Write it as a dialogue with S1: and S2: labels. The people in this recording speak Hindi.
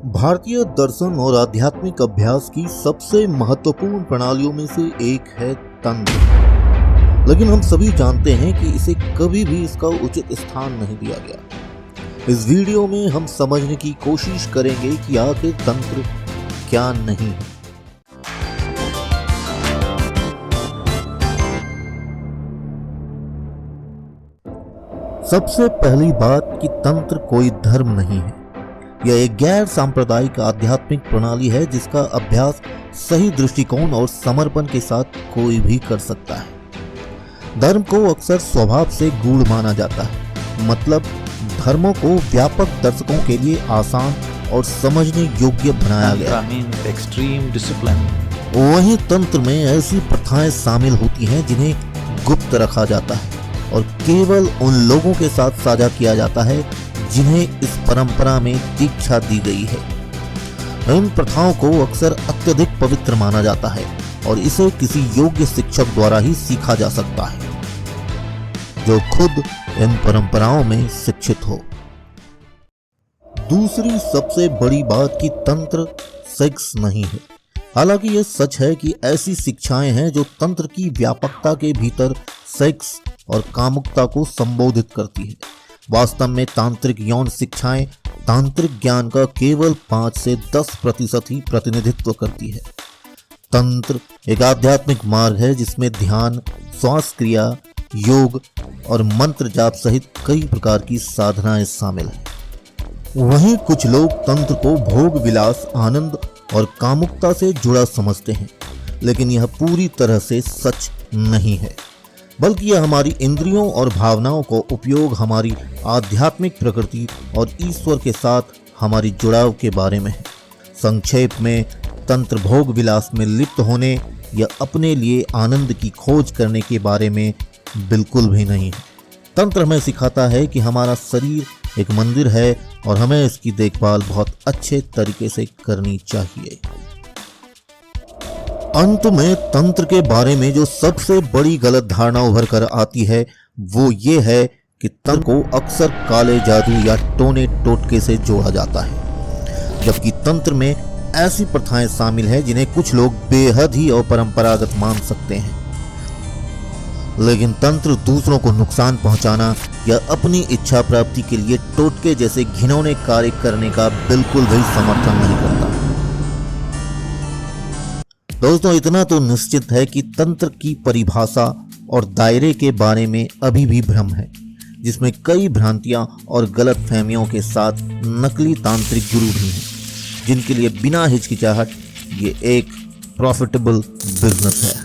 S1: भारतीय दर्शन और आध्यात्मिक अभ्यास की सबसे महत्वपूर्ण प्रणालियों में से एक है तंत्र। लेकिन हम सभी जानते हैं कि इसे कभी भी इसका उचित स्थान नहीं दिया गया। इस वीडियो में हम समझने की कोशिश करेंगे कि आखिर तंत्र क्या नहीं है। सबसे पहली बात कि तंत्र कोई धर्म नहीं है। यह एक गैर सांप्रदायिक आध्यात्मिक प्रणाली है जिसका अभ्यास सही दृष्टिकोण और समर्पण के साथ कोई भी कर सकता है। धर्म को अक्सर स्वभाव से गूढ़ माना जाता है, मतलब धर्मों को व्यापक दर्शकों के लिए आसान और समझने योग्य बनाया गया। वहीं तंत्र में ऐसी प्रथाएं शामिल होती हैं जिन्हें गुप्त रखा जाता है और केवल उन लोगों के साथ साझा किया जाता है जिन्हें इस परंपरा में दीक्षा दी गई है। इन प्रथाओं को अक्सर अत्यधिक पवित्र माना जाता है और इसे किसी योग्य शिक्षक द्वारा ही सीखा जा सकता है जो खुद इन परंपराओं में शिक्षित हो। दूसरी सबसे बड़ी बात कि तंत्र सेक्स नहीं है। हालांकि यह सच है कि ऐसी शिक्षाएं हैं जो तंत्र की व्यापकता के भीतर सेक्स और कामुकता को संबोधित करती है। वास्तव में तांत्रिक यौन शिक्षाएं तांत्रिक ज्ञान का केवल 5 से 10% ही प्रतिनिधित्व करती है। तंत्र एक आध्यात्मिक मार्ग है जिसमें ध्यान, श्वास क्रिया, योग और मंत्र जाप सहित कई प्रकार की साधनाएं शामिल हैं। वहीं कुछ लोग तंत्र को भोग विलास, आनंद और कामुकता से जुड़ा समझते हैं, लेकिन यह पूरी तरह से सच नहीं है, बल्कि यह हमारी इंद्रियों और भावनाओं को उपयोग, हमारी आध्यात्मिक प्रकृति और ईश्वर के साथ हमारी जुड़ाव के बारे में है। संक्षेप में, तंत्र भोग विलास में लिप्त होने या अपने लिए आनंद की खोज करने के बारे में बिल्कुल भी नहीं है। तंत्र हमें सिखाता है कि हमारा शरीर एक मंदिर है और हमें इसकी देखभाल बहुत अच्छे तरीके से करनी चाहिए। अंत में तंत्र के बारे में जो सबसे बड़ी गलत धारणा उभर कर आती है वो ये है कि तंत्र को अक्सर काले जादू या टोने टोटके से जोड़ा जाता है, जबकि तंत्र में ऐसी प्रथाएं शामिल हैं जिन्हें कुछ लोग बेहद ही अपरंपरागत मान सकते हैं। लेकिन तंत्र दूसरों को नुकसान पहुंचाना या अपनी इच्छा प्राप्ति के लिए टोटके जैसे घिनौने कार्य करने का बिल्कुल भी समर्थन नहीं करता। दोस्तों, इतना तो निश्चित है कि तंत्र की परिभाषा और दायरे के बारे में अभी भी भ्रम है, जिसमें कई भ्रांतियां और गलतफहमियों के साथ नकली तांत्रिक गुरु भी हैं, जिनके लिए बिना हिचकिचाहट ये एक प्रॉफिटेबल बिजनेस है।